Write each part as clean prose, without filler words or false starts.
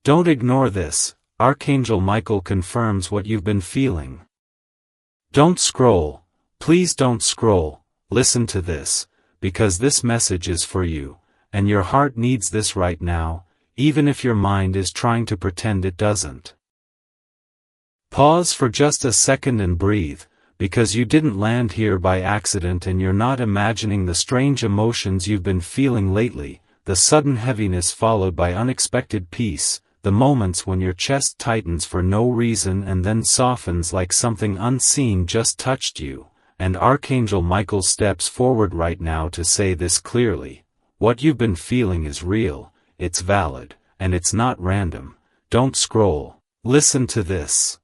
Don't ignore this. Archangel Michael confirms what you've been feeling. Don't scroll. Please don't scroll. Listen to this, because this message is for you, and your heart needs this right now, even if your mind is trying to pretend it doesn't. Pause for just a second and breathe, because you didn't land here by accident and you're not imagining the strange emotions you've been feeling lately, the sudden heaviness followed by unexpected peace, the moments when your chest tightens for no reason and then softens like something unseen just touched you, and Archangel Michael steps forward right now to say this clearly. What you've been feeling is real, it's valid, and it's not random. Don't scroll. Listen to this.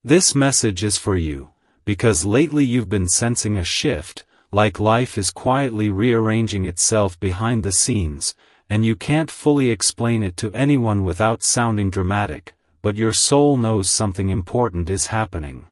This message is for you, because lately you've been sensing a shift, like life is quietly rearranging itself behind the scenes, and you can't fully explain it to anyone without sounding dramatic, but your soul knows something important is happening.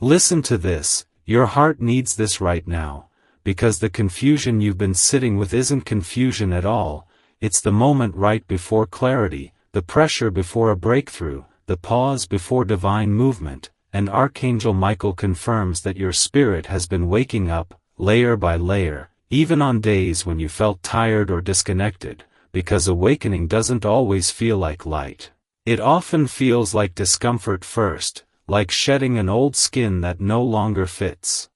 Listen to this, your heart needs this right now, because the confusion you've been sitting with isn't confusion at all, it's the moment right before clarity, the pressure before a breakthrough, the pause before divine movement, and Archangel Michael confirms that your spirit has been waking up, layer by layer, even on days when you felt tired or disconnected, because awakening doesn't always feel like light. It often feels like discomfort first, like shedding an old skin that no longer fits.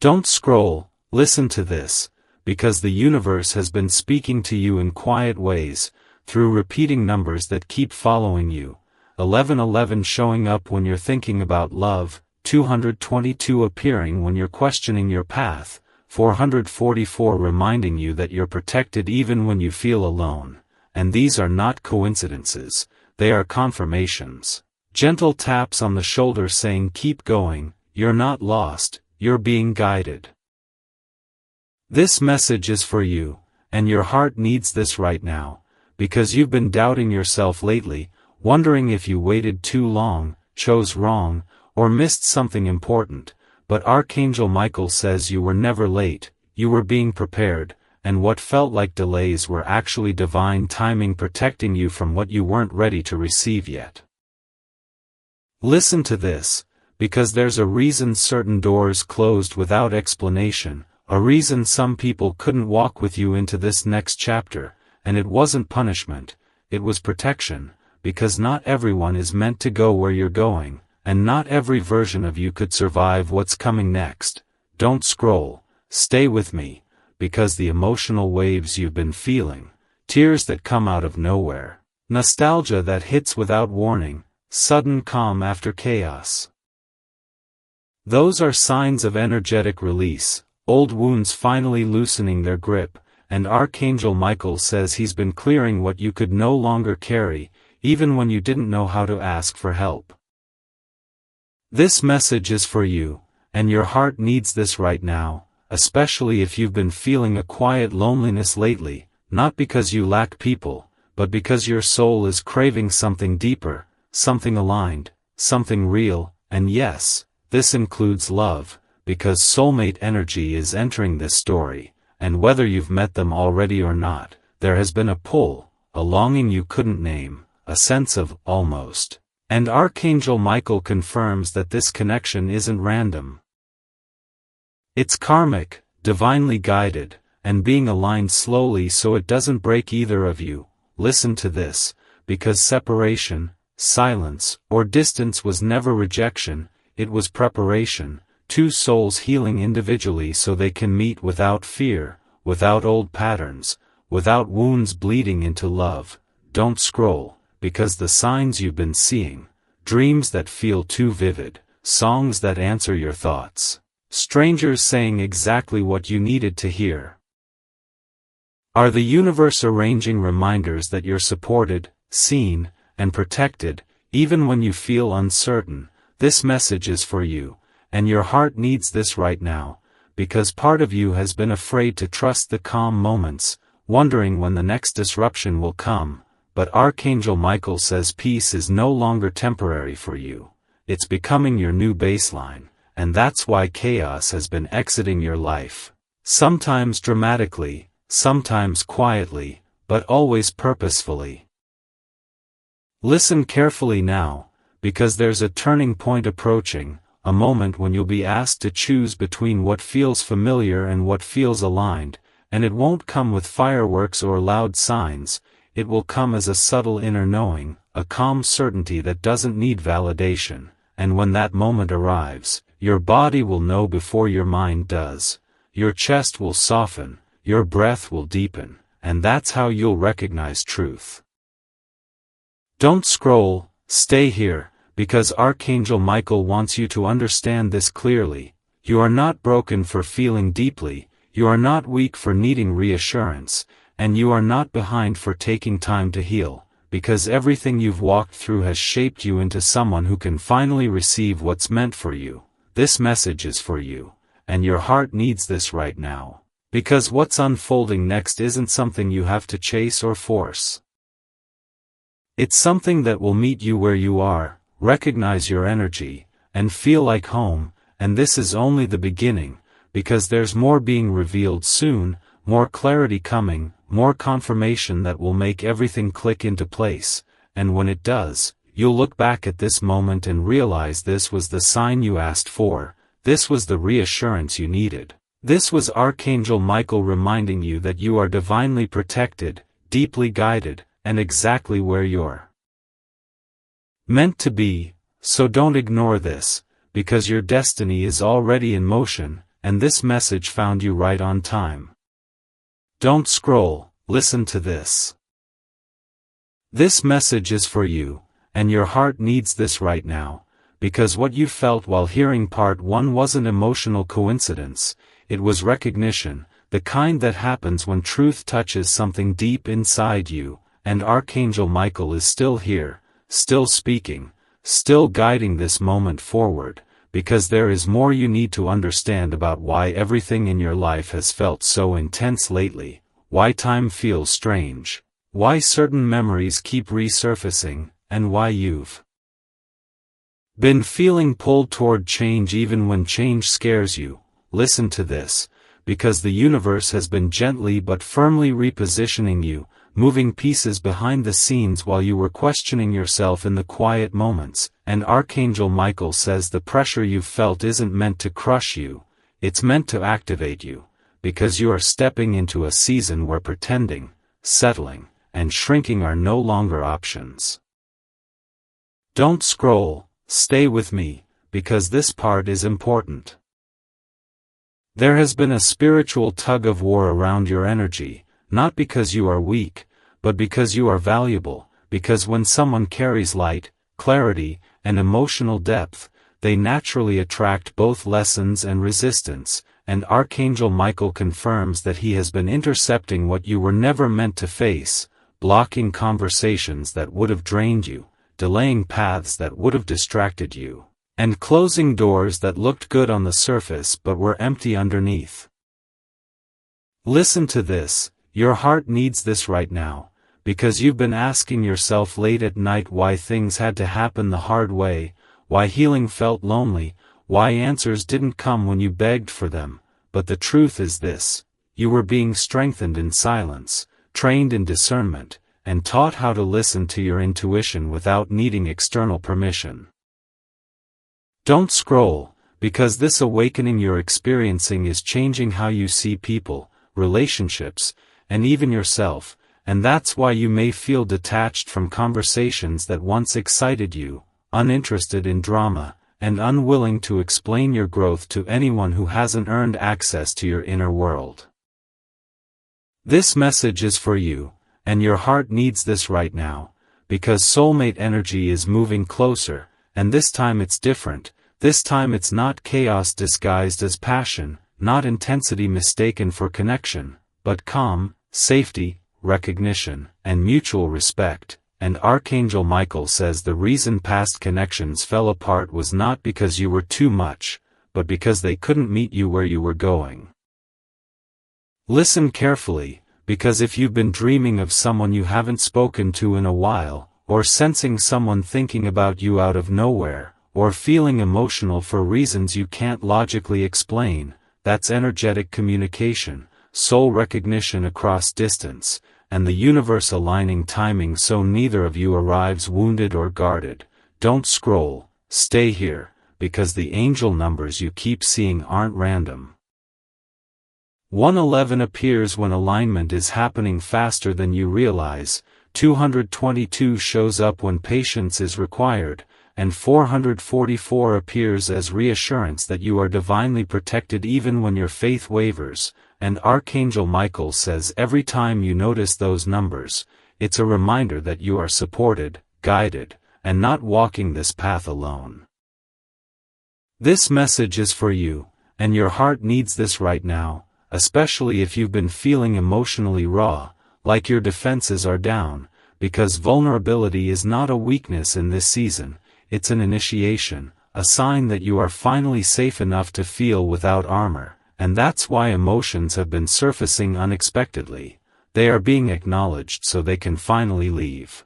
Don't scroll, listen to this, because the universe has been speaking to you in quiet ways, through repeating numbers that keep following you. 1111 showing up when you're thinking about love, 222 appearing when you're questioning your path, 444 reminding you that you're protected even when you feel alone. And these are not coincidences, they are confirmations. Gentle taps on the shoulder saying keep going, you're not lost, you're being guided. This message is for you, and your heart needs this right now, because you've been doubting yourself lately, wondering if you waited too long, chose wrong, or missed something important, but Archangel Michael says you were never late, you were being prepared, and what felt like delays were actually divine timing protecting you from what you weren't ready to receive yet. Listen to this, because there's a reason certain doors closed without explanation, a reason some people couldn't walk with you into this next chapter, and it wasn't punishment, it was protection, because not everyone is meant to go where you're going, and not every version of you could survive what's coming next. Don't scroll, stay with me, because the emotional waves you've been feeling, tears that come out of nowhere, nostalgia that hits without warning, sudden calm after chaos. Those are signs of energetic release, old wounds finally loosening their grip, and Archangel Michael says he's been clearing what you could no longer carry, even when you didn't know how to ask for help. This message is for you, and your heart needs this right now, especially if you've been feeling a quiet loneliness lately, not because you lack people, but because your soul is craving something deeper, something aligned, something real, and yes, this includes love, because soulmate energy is entering this story, and whether you've met them already or not, there has been a pull, a longing you couldn't name, a sense of almost. And Archangel Michael confirms that this connection isn't random. It's karmic, divinely guided, and being aligned slowly so it doesn't break either of you. Listen to this, because separation, silence, or distance was never rejection, it was preparation, two souls healing individually so they can meet without fear, without old patterns, without wounds bleeding into love. Don't scroll, because the signs you've been seeing, dreams that feel too vivid, songs that answer your thoughts, strangers saying exactly what you needed to hear, are the universe arranging reminders that you're supported, seen, and protected, even when you feel uncertain. This message is for you, and your heart needs this right now, because part of you has been afraid to trust the calm moments, wondering when the next disruption will come, but Archangel Michael says peace is no longer temporary for you, it's becoming your new baseline, and that's why chaos has been exiting your life, sometimes dramatically, sometimes quietly, but always purposefully. Listen carefully now, because there's a turning point approaching, a moment when you'll be asked to choose between what feels familiar and what feels aligned, and it won't come with fireworks or loud signs. It will come as a subtle inner knowing, a calm certainty that doesn't need validation, and when that moment arrives, your body will know before your mind does. Your chest will soften, your breath will deepen, and that's how you'll recognize truth. Don't scroll, stay here, because Archangel Michael wants you to understand this clearly. You are not broken for feeling deeply, you are not weak for needing reassurance, and you are not behind for taking time to heal, because everything you've walked through has shaped you into someone who can finally receive what's meant for you. This message is for you, and your heart needs this right now, because what's unfolding next isn't something you have to chase or force. It's something that will meet you where you are, recognize your energy, and feel like home, and this is only the beginning, because there's more being revealed soon, more clarity coming, more confirmation that will make everything click into place, and when it does, you'll look back at this moment and realize this was the sign you asked for, this was the reassurance you needed. This was Archangel Michael reminding you that you are divinely protected, deeply guided, and exactly where you're meant to be, so don't ignore this, because your destiny is already in motion, and this message found you right on time. Don't scroll, listen to this. This message is for you, and your heart needs this right now, because what you felt while hearing part 1 wasn't emotional coincidence, it was recognition, the kind that happens when truth touches something deep inside you, and Archangel Michael is still here, still speaking, still guiding this moment forward, because there is more you need to understand about why everything in your life has felt so intense lately, why time feels strange, why certain memories keep resurfacing, and why you've been feeling pulled toward change even when change scares you. Listen to this, because the universe has been gently but firmly repositioning you, moving pieces behind the scenes while you were questioning yourself in the quiet moments, and Archangel Michael says the pressure you've felt isn't meant to crush you, it's meant to activate you, because you are stepping into a season where pretending, settling, and shrinking are no longer options. Don't scroll, stay with me, because this part is important. There has been a spiritual tug-of-war around your energy, not because you are weak, but because you are valuable, because when someone carries light, clarity, and emotional depth, they naturally attract both lessons and resistance, and Archangel Michael confirms that he has been intercepting what you were never meant to face, blocking conversations that would have drained you, delaying paths that would have distracted you, and closing doors that looked good on the surface but were empty underneath. Listen to this, your heart needs this right now, because you've been asking yourself late at night why things had to happen the hard way, why healing felt lonely, why answers didn't come when you begged for them, but the truth is this, you were being strengthened in silence, trained in discernment, and taught how to listen to your intuition without needing external permission. Don't scroll, because this awakening you're experiencing is changing how you see people, relationships, and even yourself, and that's why you may feel detached from conversations that once excited you, uninterested in drama, and unwilling to explain your growth to anyone who hasn't earned access to your inner world. This message is for you, and your heart needs this right now, because soulmate energy is moving closer, and this time it's different. This time it's not chaos disguised as passion, not intensity mistaken for connection, but calm, safety, recognition, and mutual respect. And Archangel Michael says the reason past connections fell apart was not because you were too much, but because they couldn't meet you where you were going. Listen carefully, because if you've been dreaming of someone you haven't spoken to in a while, or sensing someone thinking about you out of nowhere, or feeling emotional for reasons you can't logically explain, that's energetic communication, soul recognition across distance, and the universe aligning timing so neither of you arrives wounded or guarded. Don't scroll, stay here, because the angel numbers you keep seeing aren't random. 111 appears when alignment is happening faster than you realize, 222 shows up when patience is required, and 444 appears as reassurance that you are divinely protected even when your faith wavers, and Archangel Michael says every time you notice those numbers, it's a reminder that you are supported, guided, and not walking this path alone. This message is for you, and your heart needs this right now, especially if you've been feeling emotionally raw, like your defenses are down, because vulnerability is not a weakness in this season. It's an initiation, a sign that you are finally safe enough to feel without armor, and that's why emotions have been surfacing unexpectedly. They are being acknowledged so they can finally leave.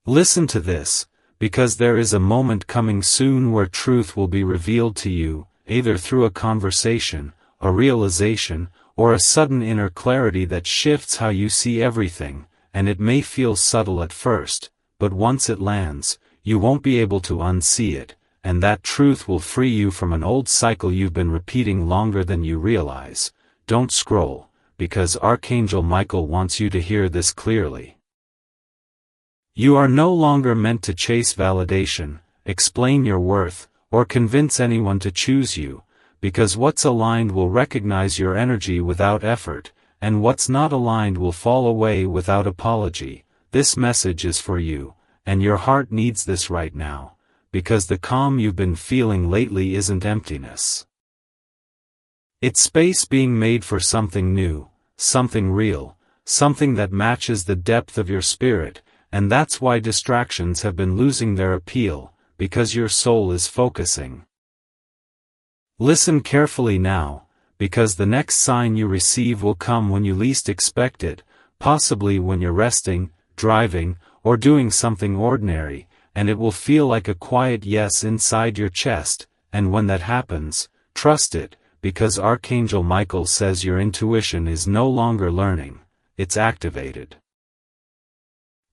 Listen to this, because there is a moment coming soon where truth will be revealed to you, either through a conversation, a realization, or a sudden inner clarity that shifts how you see everything, and it may feel subtle at first, but once it lands, you won't be able to unsee it, and that truth will free you from an old cycle you've been repeating longer than you realize. Don't scroll, because Archangel Michael wants you to hear this clearly. You are no longer meant to chase validation, explain your worth, or convince anyone to choose you, because what's aligned will recognize your energy without effort, and what's not aligned will fall away without apology. This message is for you. And your heart needs this right now, because the calm you've been feeling lately isn't emptiness. It's space being made for something new, something real, something that matches the depth of your spirit, and that's why distractions have been losing their appeal, because your soul is focusing. Listen carefully now, because the next sign you receive will come when you least expect it, possibly when you're resting, driving, or doing something ordinary, and it will feel like a quiet yes inside your chest, and when that happens, trust it, because Archangel Michael says your intuition is no longer learning, it's activated.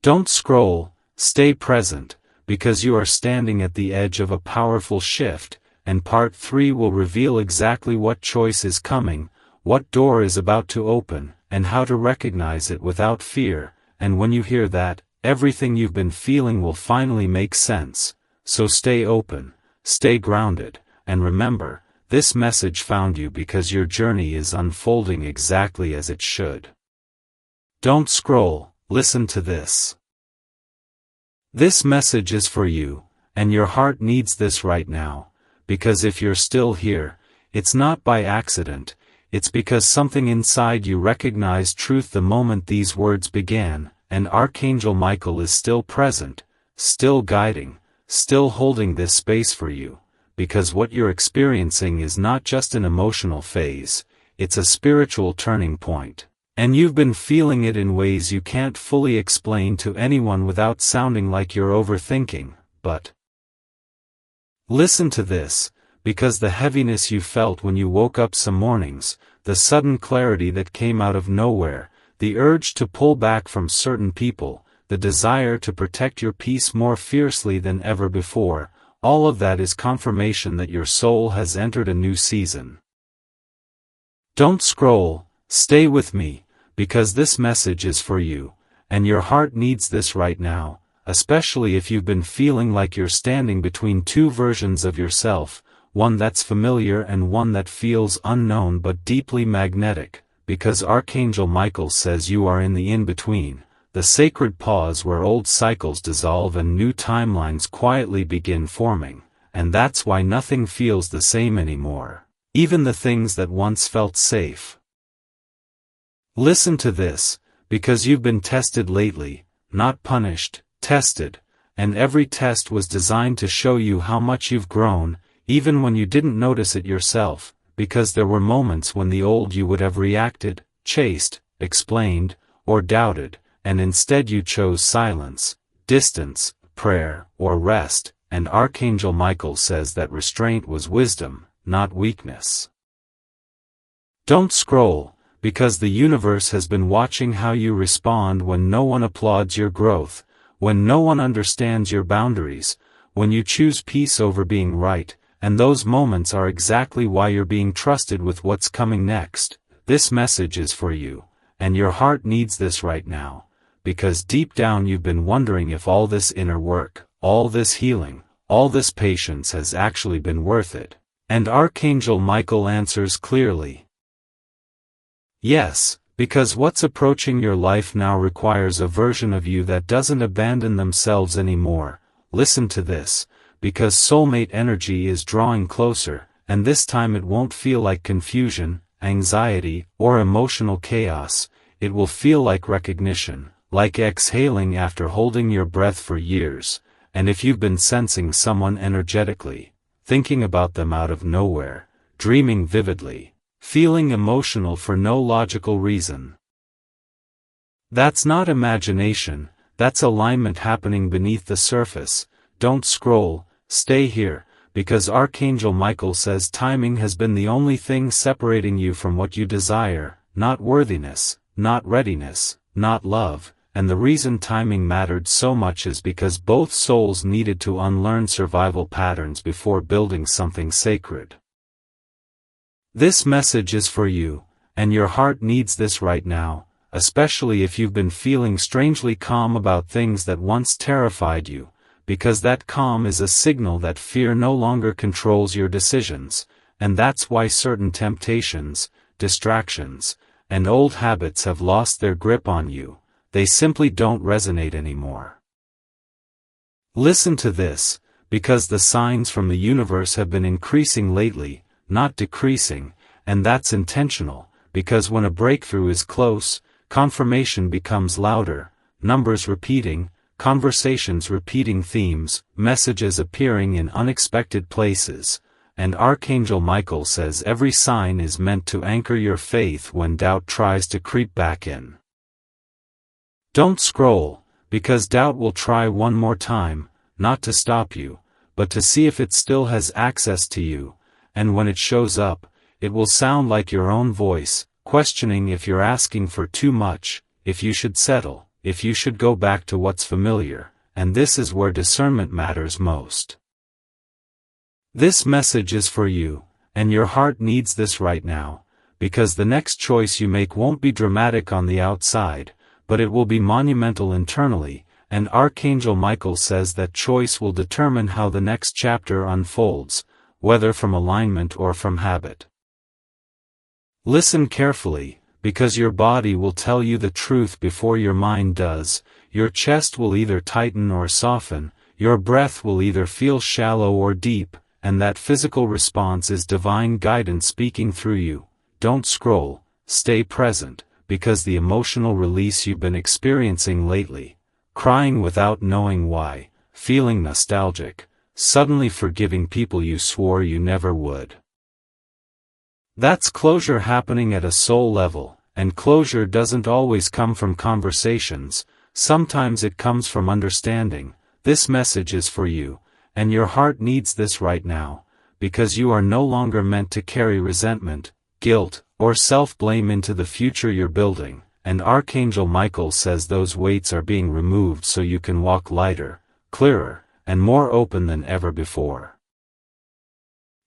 Don't scroll, stay present, because you are standing at the edge of a powerful shift, and part 3 will reveal exactly what choice is coming, what door is about to open, and how to recognize it without fear, and when you hear that, everything you've been feeling will finally make sense. So stay open, stay grounded, and remember, this message found you because your journey is unfolding exactly as it should. Don't scroll, listen to this. This message is for you, and your heart needs this right now, because if you're still here, it's not by accident, it's because something inside you recognized truth the moment these words began. And Archangel Michael is still present, still guiding, still holding this space for you, because what you're experiencing is not just an emotional phase, it's a spiritual turning point, and you've been feeling it in ways you can't fully explain to anyone without sounding like you're overthinking, but listen to this, because the heaviness you felt when you woke up some mornings, the sudden clarity that came out of nowhere, the urge to pull back from certain people, the desire to protect your peace more fiercely than ever before, all of that is confirmation that your soul has entered a new season. Don't scroll, stay with me, because this message is for you, and your heart needs this right now, especially if you've been feeling like you're standing between two versions of yourself, one that's familiar and one that feels unknown but deeply magnetic. Because Archangel Michael says you are in the in-between, the sacred pause where old cycles dissolve and new timelines quietly begin forming, and that's why nothing feels the same anymore, even the things that once felt safe. Listen to this, because you've been tested lately, not punished, tested, and every test was designed to show you how much you've grown, even when you didn't notice it yourself. Because there were moments when the old you would have reacted, chased, explained, or doubted, and instead you chose silence, distance, prayer, or rest, and Archangel Michael says that restraint was wisdom, not weakness. Don't scroll, because the universe has been watching how you respond when no one applauds your growth, when no one understands your boundaries, when you choose peace over being right, and those moments are exactly why you're being trusted with what's coming next. This message is for you, and your heart needs this right now, because deep down you've been wondering if all this inner work, all this healing, all this patience has actually been worth it. And Archangel Michael answers clearly. Yes, because what's approaching your life now requires a version of you that doesn't abandon themselves anymore. Listen to this, because soulmate energy is drawing closer, and this time it won't feel like confusion, anxiety, or emotional chaos. It will feel like recognition, like exhaling after holding your breath for years. And if you've been sensing someone energetically, thinking about them out of nowhere, dreaming vividly, feeling emotional for no logical reason, that's not imagination, that's alignment happening beneath the surface. Don't scroll, stay here, because Archangel Michael says timing has been the only thing separating you from what you desire, not worthiness, not readiness, not love. And the reason timing mattered so much is because both souls needed to unlearn survival patterns before building something sacred. This message is for you, and your heart needs this right now, especially if you've been feeling strangely calm about things that once terrified you, because that calm is a signal that fear no longer controls your decisions, and that's why certain temptations, distractions, and old habits have lost their grip on you. They simply don't resonate anymore. Listen to this, because the signs from the universe have been increasing lately, not decreasing, and that's intentional, because when a breakthrough is close, confirmation becomes louder, numbers repeating, conversations repeating themes, messages appearing in unexpected places, and Archangel Michael says every sign is meant to anchor your faith when doubt tries to creep back in. Don't scroll, because doubt will try one more time, not to stop you, but to see if it still has access to you, and when it shows up, it will sound like your own voice, questioning if you're asking for too much, if you should settle, if you should go back to what's familiar, and this is where discernment matters most. This message is for you, and your heart needs this right now, because the next choice you make won't be dramatic on the outside, but it will be monumental internally, and Archangel Michael says that choice will determine how the next chapter unfolds, whether from alignment or from habit. Listen carefully, because your body will tell you the truth before your mind does. Your chest will either tighten or soften, your breath will either feel shallow or deep, and that physical response is divine guidance speaking through you. Don't scroll, stay present, because the emotional release you've been experiencing lately, crying without knowing why, feeling nostalgic, suddenly forgiving people you swore you never would. That's closure happening at a soul level, and closure doesn't always come from conversations, sometimes it comes from understanding. This message is for you, and your heart needs this right now, because you are no longer meant to carry resentment, guilt, or self-blame into the future you're building, and Archangel Michael says those weights are being removed so you can walk lighter, clearer, and more open than ever before.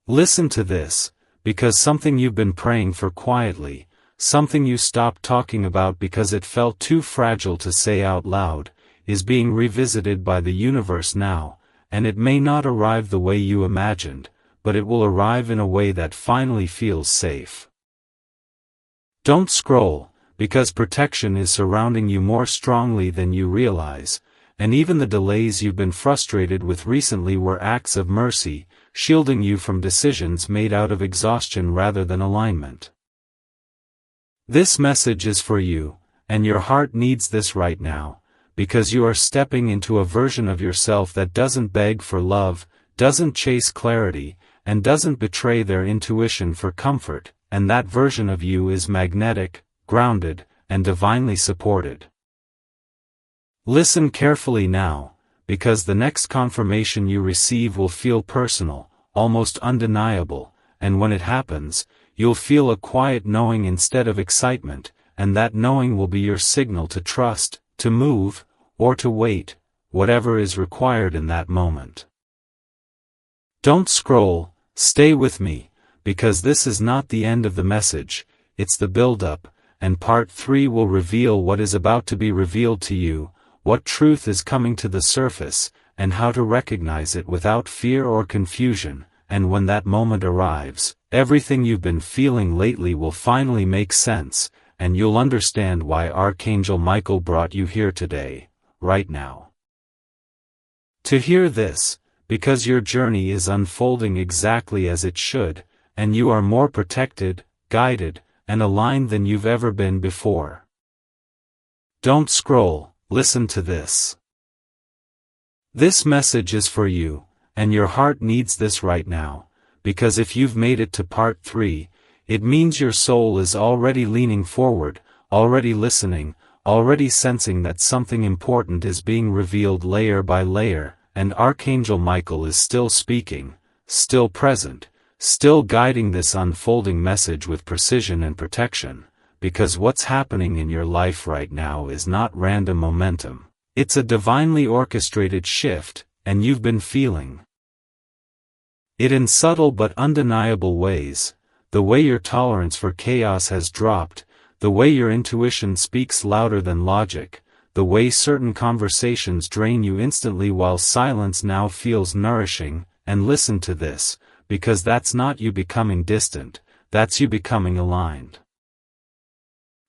Listen to this, because something you've been praying for quietly, something you stopped talking about because it felt too fragile to say out loud, is being revisited by the universe now, and it may not arrive the way you imagined, but it will arrive in a way that finally feels safe. Don't scroll, because protection is surrounding you more strongly than you realize, and even the delays you've been frustrated with recently were acts of mercy, shielding you from decisions made out of exhaustion rather than alignment. This message is for you, and your heart needs this right now, because you are stepping into a version of yourself that doesn't beg for love, doesn't chase clarity, and doesn't betray their intuition for comfort, and that version of you is magnetic, grounded, and divinely supported. Listen carefully now, because the next confirmation you receive will feel personal, almost undeniable, and when it happens, you'll feel a quiet knowing instead of excitement, and that knowing will be your signal to trust, to move, or to wait, whatever is required in that moment. Don't scroll, stay with me, because this is not the end of the message, it's the build-up, and part 3 will reveal what is about to be revealed to you, what truth is coming to the surface, and how to recognize it without fear or confusion, and when that moment arrives, everything you've been feeling lately will finally make sense, and you'll understand why Archangel Michael brought you here today, right now. To hear this, because your journey is unfolding exactly as it should, and you are more protected, guided, and aligned than you've ever been before. Don't scroll, listen to this. This message is for you, and your heart needs this right now, because if you've made it to part 3, it means your soul is already leaning forward, already listening, already sensing that something important is being revealed layer by layer, and Archangel Michael is still speaking, still present, still guiding this unfolding message with precision and protection, because what's happening in your life right now is not random momentum, it's a divinely orchestrated shift, and you've been feeling it in subtle but undeniable ways, the way your tolerance for chaos has dropped, the way your intuition speaks louder than logic, the way certain conversations drain you instantly while silence now feels nourishing, and listen to this, because that's not you becoming distant, that's you becoming aligned.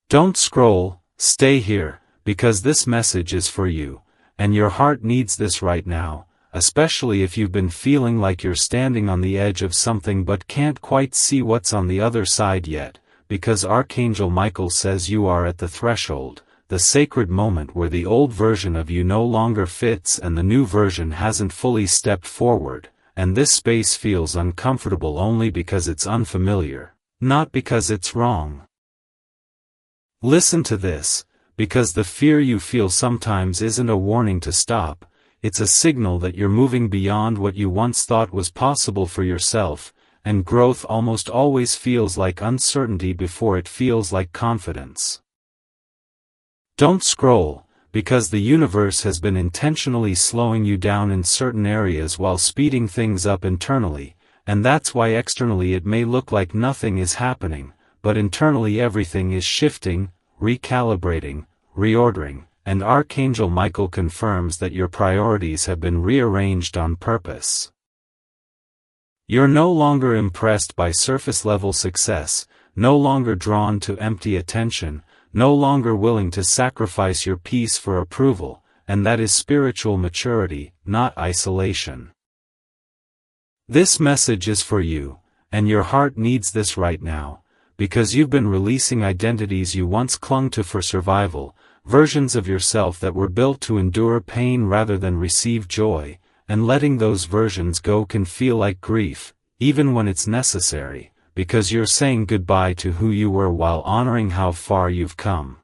Don't scroll, stay here, because this message is for you, and your heart needs this right now, especially if you've been feeling like you're standing on the edge of something but can't quite see what's on the other side yet, because Archangel Michael says you are at the threshold, the sacred moment where the old version of you no longer fits and the new version hasn't fully stepped forward, and this space feels uncomfortable only because it's unfamiliar, not because it's wrong. Listen to this, because the fear you feel sometimes isn't a warning to stop, it's a signal that you're moving beyond what you once thought was possible for yourself, and growth almost always feels like uncertainty before it feels like confidence. Don't scroll, because the universe has been intentionally slowing you down in certain areas while speeding things up internally, and that's why externally it may look like nothing is happening, but internally everything is shifting, recalibrating, reordering, and Archangel Michael confirms that your priorities have been rearranged on purpose. You're no longer impressed by surface-level success, no longer drawn to empty attention, no longer willing to sacrifice your peace for approval, and that is spiritual maturity, not isolation. This message is for you, and your heart needs this right now, because you've been releasing identities you once clung to for survival, versions of yourself that were built to endure pain rather than receive joy, and letting those versions go can feel like grief, even when it's necessary, because you're saying goodbye to who you were while honoring how far you've come.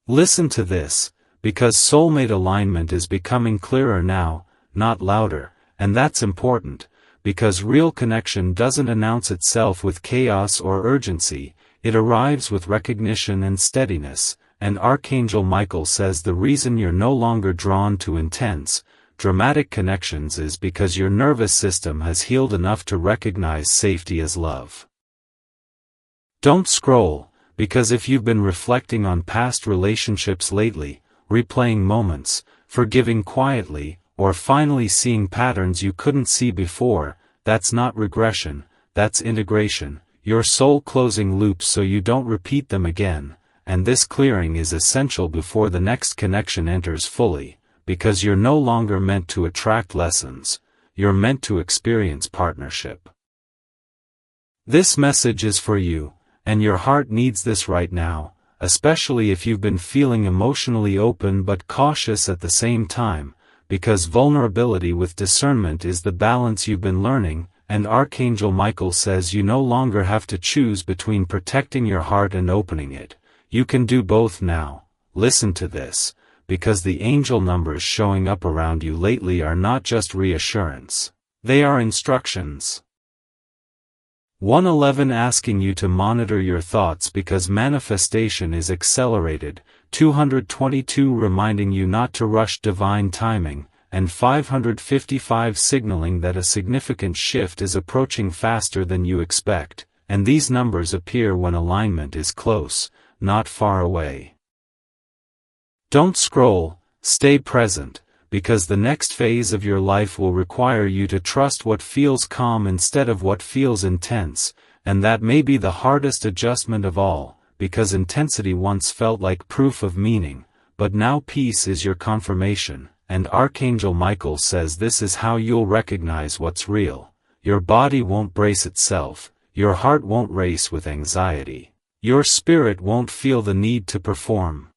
Listen to this, because soulmate alignment is becoming clearer now, not louder, and that's important, because real connection doesn't announce itself with chaos or urgency, it arrives with recognition and steadiness, and Archangel Michael says the reason you're no longer drawn to intense, dramatic connections is because your nervous system has healed enough to recognize safety as love. Don't scroll, because if you've been reflecting on past relationships lately, replaying moments, forgiving quietly, or finally seeing patterns you couldn't see before, that's not regression, that's integration, your soul closing loops so you don't repeat them again, and this clearing is essential before the next connection enters fully. Because you're no longer meant to attract lessons, you're meant to experience partnership. This message is for you, and your heart needs this right now, especially if you've been feeling emotionally open but cautious at the same time, because vulnerability with discernment is the balance you've been learning, and Archangel Michael says you no longer have to choose between protecting your heart and opening it, you can do both now. Listen to this, because the angel numbers showing up around you lately are not just reassurance, they are instructions. 111 asking you to monitor your thoughts because manifestation is accelerated, 222 reminding you not to rush divine timing, and 555 signaling that a significant shift is approaching faster than you expect, and these numbers appear when alignment is close, not far away. Don't scroll, stay present, because the next phase of your life will require you to trust what feels calm instead of what feels intense, and that may be the hardest adjustment of all, because intensity once felt like proof of meaning, but now peace is your confirmation, and Archangel Michael says this is how you'll recognize what's real. Your body won't brace itself, your heart won't race with anxiety, your spirit won't feel the need to perform.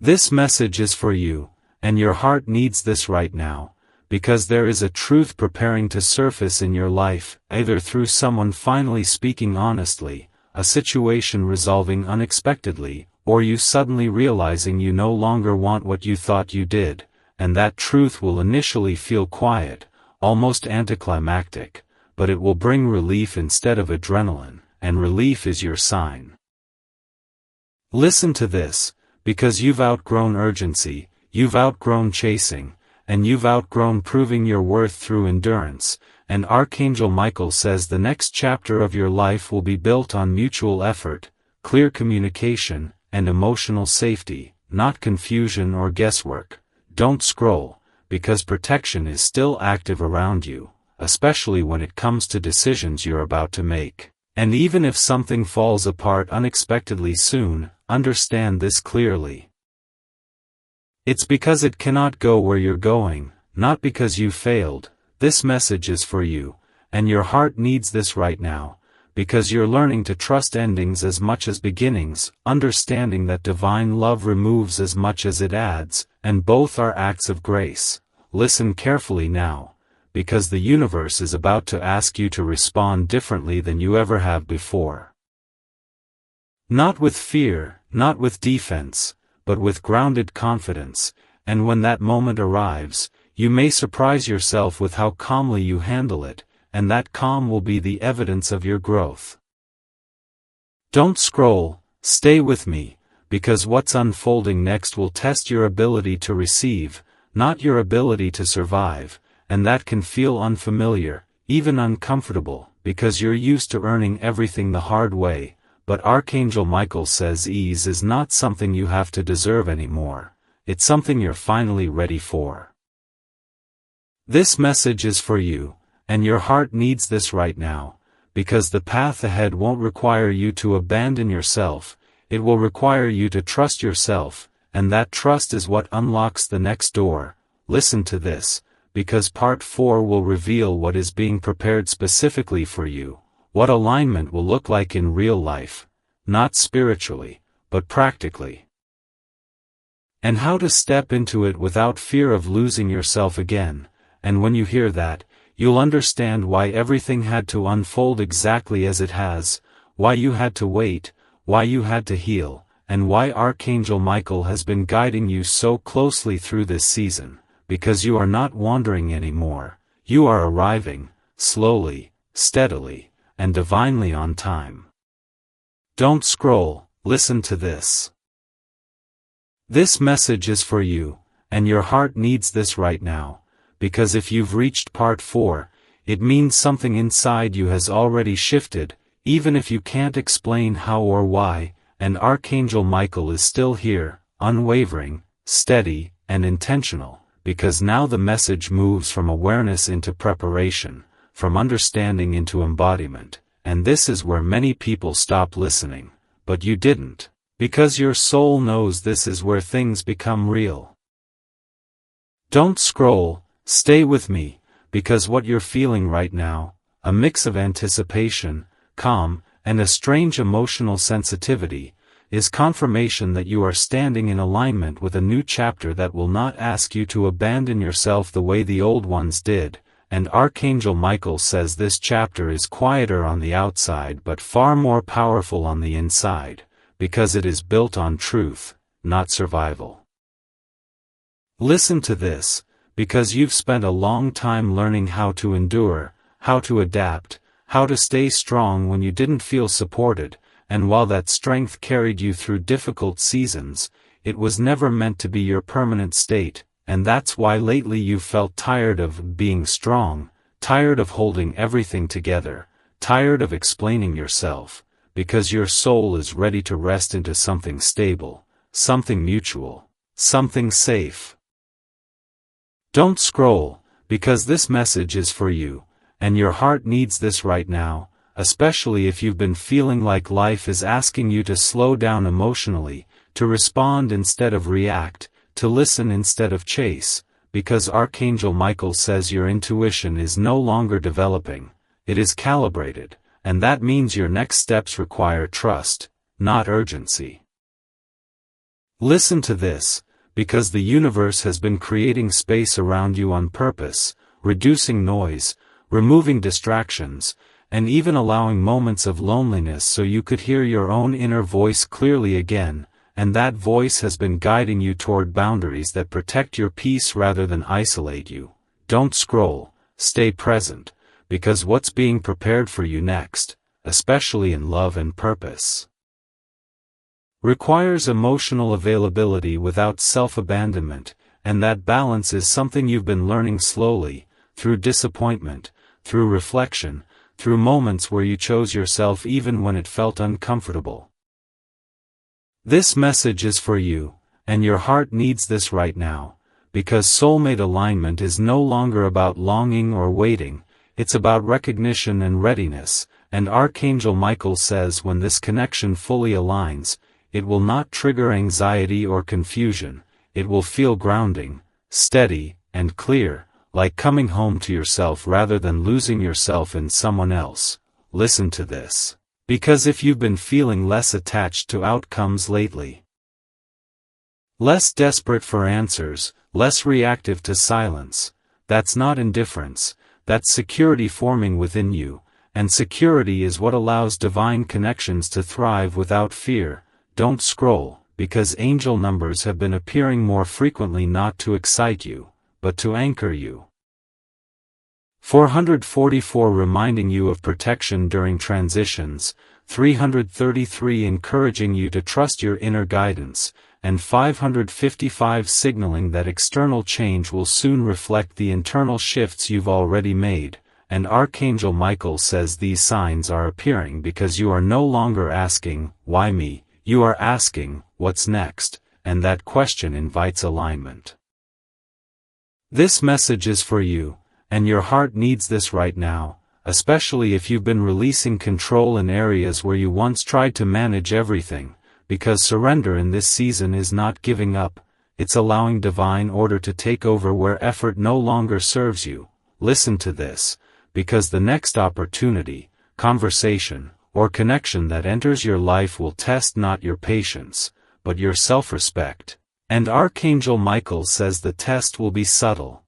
This message is for you. And your heart needs this right now, because there is a truth preparing to surface in your life, either through someone finally speaking honestly, a situation resolving unexpectedly, or you suddenly realizing you no longer want what you thought you did, and that truth will initially feel quiet, almost anticlimactic, but it will bring relief instead of adrenaline, and relief is your sign. Listen to this, because you've outgrown urgency, you've outgrown chasing, and you've outgrown proving your worth through endurance, and Archangel Michael says the next chapter of your life will be built on mutual effort, clear communication, and emotional safety, not confusion or guesswork. Don't scroll, because protection is still active around you, especially when it comes to decisions you're about to make. And even if something falls apart unexpectedly soon, understand this clearly. It's because it cannot go where you're going, not because you failed. This message is for you, and your heart needs this right now, because you're learning to trust endings as much as beginnings, understanding that divine love removes as much as it adds, and both are acts of grace. Listen carefully now, because the universe is about to ask you to respond differently than you ever have before. Not with fear, not with defense, but with grounded confidence, and when that moment arrives, you may surprise yourself with how calmly you handle it, and that calm will be the evidence of your growth. Don't scroll, stay with me, because what's unfolding next will test your ability to receive, not your ability to survive, and that can feel unfamiliar, even uncomfortable, because you're used to earning everything the hard way. But Archangel Michael says ease is not something you have to deserve anymore, it's something you're finally ready for. This message is for you, and your heart needs this right now, because the path ahead won't require you to abandon yourself, it will require you to trust yourself, and that trust is what unlocks the next door. Listen to this, because part 4 will reveal what is being prepared specifically for you. What alignment will look like in real life, not spiritually, but practically. And how to step into it without fear of losing yourself again, and when you hear that, you'll understand why everything had to unfold exactly as it has, why you had to wait, why you had to heal, and why Archangel Michael has been guiding you so closely through this season, because you are not wandering anymore, you are arriving, slowly, steadily, and divinely on time. Don't scroll, listen to this. This message is for you, and your heart needs this right now, because if you've reached part 4, it means something inside you has already shifted, even if you can't explain how or why, and Archangel Michael is still here, unwavering, steady, and intentional, because now the message moves from awareness into preparation, from understanding into embodiment, and this is where many people stop listening, but you didn't, because your soul knows this is where things become real. Don't scroll, stay with me, because what you're feeling right now, a mix of anticipation, calm, and a strange emotional sensitivity, is confirmation that you are standing in alignment with a new chapter that will not ask you to abandon yourself the way the old ones did. And Archangel Michael says this chapter is quieter on the outside but far more powerful on the inside, because it is built on truth, not survival. Listen to this, because you've spent a long time learning how to endure, how to adapt, how to stay strong when you didn't feel supported, and while that strength carried you through difficult seasons, it was never meant to be your permanent state, and that's why lately you've felt tired of being strong, tired of holding everything together, tired of explaining yourself, because your soul is ready to rest into something stable, something mutual, something safe. Don't scroll, because this message is for you, and your heart needs this right now, especially if you've been feeling like life is asking you to slow down emotionally, to respond instead of react, to listen instead of chase, because Archangel Michael says your intuition is no longer developing, it is calibrated, and that means your next steps require trust, not urgency. Listen to this, because the universe has been creating space around you on purpose, reducing noise, removing distractions, and even allowing moments of loneliness so you could hear your own inner voice clearly again, and that voice has been guiding you toward boundaries that protect your peace rather than isolate you. Don't scroll, stay present, because what's being prepared for you next, especially in love and purpose, requires emotional availability without self-abandonment, and that balance is something you've been learning slowly, through disappointment, through reflection, through moments where you chose yourself even when it felt uncomfortable. This message is for you, and your heart needs this right now, because soulmate alignment is no longer about longing or waiting, it's about recognition and readiness, and Archangel Michael says when this connection fully aligns, it will not trigger anxiety or confusion, it will feel grounding, steady, and clear, like coming home to yourself rather than losing yourself in someone else. Listen to this. Because if you've been feeling less attached to outcomes lately, less desperate for answers, less reactive to silence, that's not indifference, that's security forming within you, and security is what allows divine connections to thrive without fear. Don't scroll, because angel numbers have been appearing more frequently not to excite you, but to anchor you. 444 reminding you of protection during transitions, 333 encouraging you to trust your inner guidance, and 555 signaling that external change will soon reflect the internal shifts you've already made, and Archangel Michael says these signs are appearing because you are no longer asking, "Why me?" You are asking, "What's next?" and that question invites alignment. This message is for you, and your heart needs this right now, especially if you've been releasing control in areas where you once tried to manage everything, because surrender in this season is not giving up, it's allowing divine order to take over where effort no longer serves you. Listen to this, because the next opportunity, conversation, or connection that enters your life will test not your patience, but your self-respect, and Archangel Michael says the test will be subtle.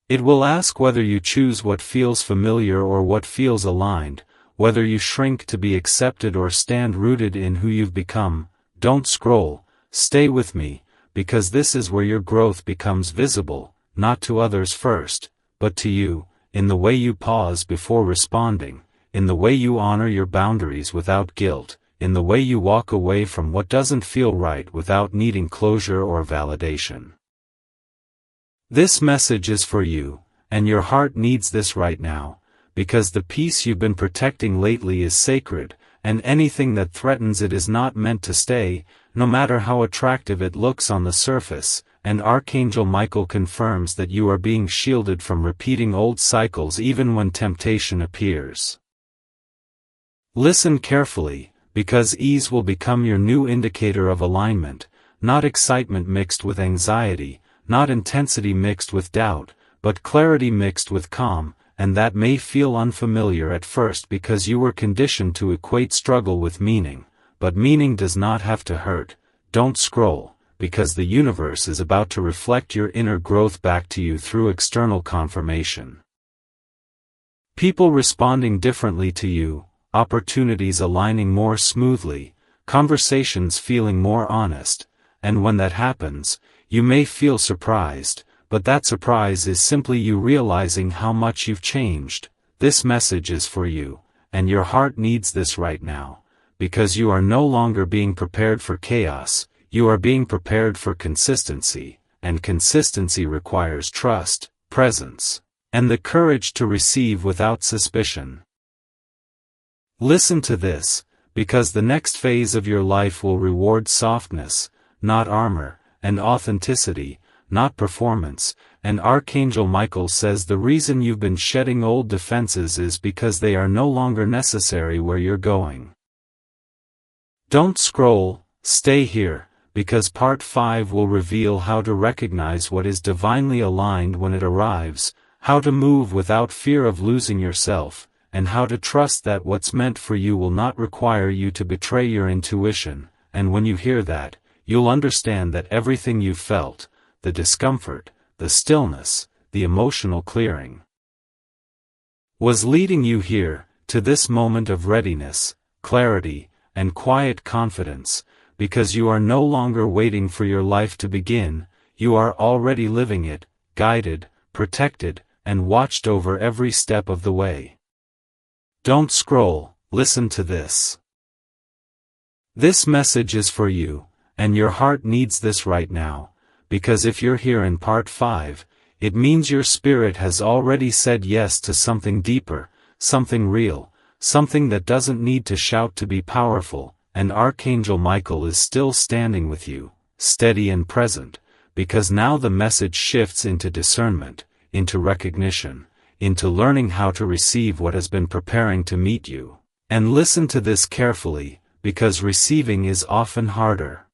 It will ask whether you choose what feels familiar or what feels aligned, whether you shrink to be accepted or stand rooted in who you've become. Don't scroll, stay with me, because this is where your growth becomes visible, not to others first, but to you, in the way you pause before responding, in the way you honor your boundaries without guilt, in the way you walk away from what doesn't feel right without needing closure or validation. This message is for you, and your heart needs this right now, because the peace you've been protecting lately is sacred, and anything that threatens it is not meant to stay, no matter how attractive it looks on the surface, and Archangel Michael confirms that you are being shielded from repeating old cycles even when temptation appears. Listen carefully, because ease will become your new indicator of alignment, not excitement mixed with anxiety, not intensity mixed with doubt, but clarity mixed with calm, and that may feel unfamiliar at first because you were conditioned to equate struggle with meaning, but meaning does not have to hurt. Don't scroll, because the universe is about to reflect your inner growth back to you through external confirmation. People responding differently to you, opportunities aligning more smoothly, conversations feeling more honest, and when that happens, you may feel surprised, but that surprise is simply you realizing how much you've changed. this message is for you, and your heart needs this right now, because you are no longer being prepared for chaos, you are being prepared for consistency, and consistency requires trust, presence, and the courage to receive without suspicion. Listen to this, because the next phase of your life will reward softness, not armor, and authenticity, not performance, and Archangel Michael says the reason you've been shedding old defenses is because they are no longer necessary where you're going. Don't scroll, stay here, because Part 5 will reveal how to recognize what is divinely aligned when it arrives, how to move without fear of losing yourself, and how to trust that what's meant for you will not require you to betray your intuition, and when you hear that, you'll understand that everything you've felt, the discomfort, the stillness, the emotional clearing, was leading you here, to this moment of readiness, clarity, and quiet confidence, because you are no longer waiting for your life to begin, you are already living it, guided, protected, and watched over every step of the way. Don't scroll, listen to this. This message is for you, and your heart needs this right now, because if you're here in Part 5, it means your spirit has already said yes to something deeper, something real, something that doesn't need to shout to be powerful, and Archangel Michael is still standing with you, steady and present, because now the message shifts into discernment, into recognition, into learning how to receive what has been preparing to meet you. And listen to this carefully, because receiving is often harder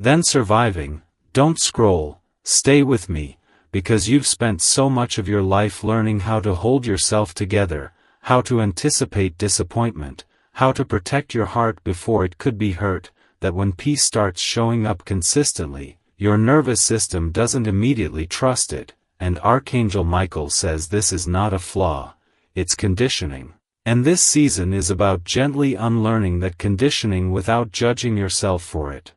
than surviving. Don't scroll, stay with me, because you've spent so much of your life learning how to hold yourself together, how to anticipate disappointment, how to protect your heart before it could be hurt, that when peace starts showing up consistently, your nervous system doesn't immediately trust it, and Archangel Michael says this is not a flaw, it's conditioning. And this season is about gently unlearning that conditioning without judging yourself for it.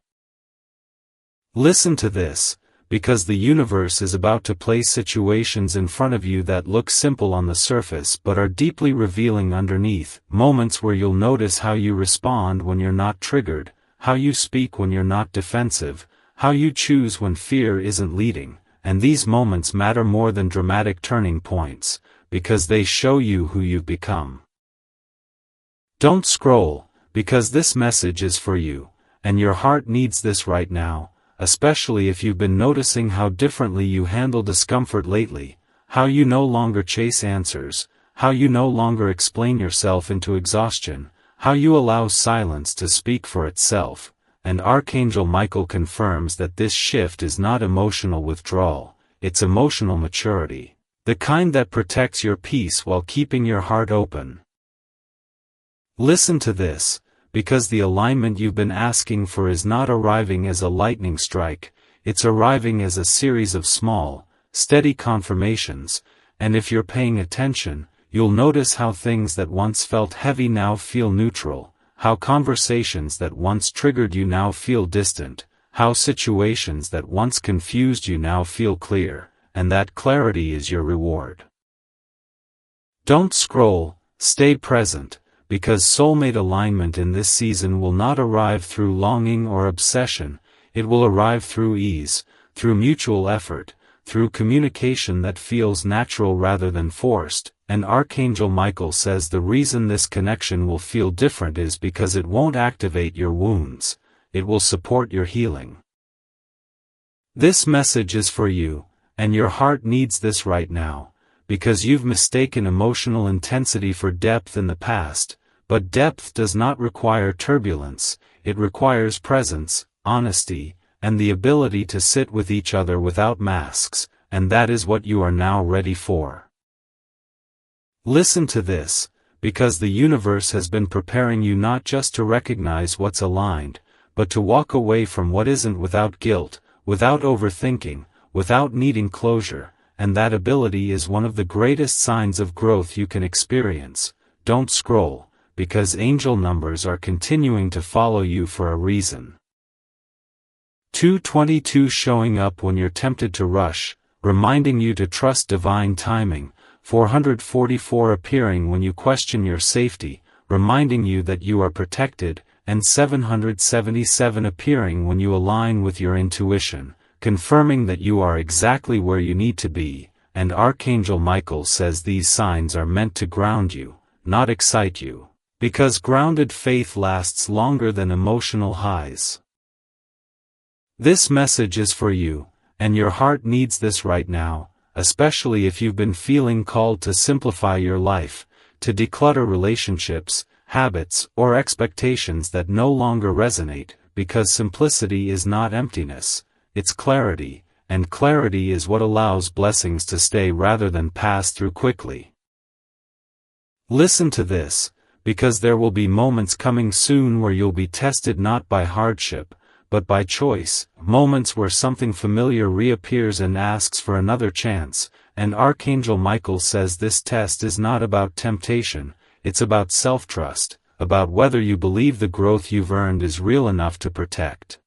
Listen to this, because the universe is about to place situations in front of you that look simple on the surface but are deeply revealing underneath, moments where you'll notice how you respond when you're not triggered, how you speak when you're not defensive, how you choose when fear isn't leading, and these moments matter more than dramatic turning points, because they show you who you've become. Don't scroll, because this message is for you, and your heart needs this right now, especially if you've been noticing how differently you handle discomfort lately, how you no longer chase answers, how you no longer explain yourself into exhaustion, how you allow silence to speak for itself, and Archangel Michael confirms that this shift is not emotional withdrawal, it's emotional maturity, the kind that protects your peace while keeping your heart open. Listen to this, because the alignment you've been asking for is not arriving as a lightning strike, it's arriving as a series of small, steady confirmations, and if you're paying attention, you'll notice how things that once felt heavy now feel neutral, how conversations that once triggered you now feel distant, how situations that once confused you now feel clear, and that clarity is your reward. Don't scroll, stay present, because soulmate alignment in this season will not arrive through longing or obsession, it will arrive through ease, through mutual effort, through communication that feels natural rather than forced, and Archangel Michael says the reason this connection will feel different is because it won't activate your wounds, it will support your healing. This message is for you, and your heart needs this right now, because you've mistaken emotional intensity for depth in the past, but depth does not require turbulence, it requires presence, honesty, and the ability to sit with each other without masks, and that is what you are now ready for. Listen to this, because the universe has been preparing you not just to recognize what's aligned, but to walk away from what isn't without guilt, without overthinking, without needing closure, and that ability is one of the greatest signs of growth you can experience. Don't scroll, because angel numbers are continuing to follow you for a reason. 222 showing up when you're tempted to rush, reminding you to trust divine timing, 444 appearing when you question your safety, reminding you that you are protected, and 777 appearing when you align with your intuition, confirming that you are exactly where you need to be, and Archangel Michael says these signs are meant to ground you, not excite you, because grounded faith lasts longer than emotional highs. This message is for you, and your heart needs this right now, especially if you've been feeling called to simplify your life, to declutter relationships, habits, or expectations that no longer resonate, because simplicity is not emptiness, it's clarity, and clarity is what allows blessings to stay rather than pass through quickly. Listen to this, because there will be moments coming soon where you'll be tested not by hardship, but by choice, moments where something familiar reappears and asks for another chance, and Archangel Michael says this test is not about temptation, it's about self-trust, about whether you believe the growth you've earned is real enough to protect.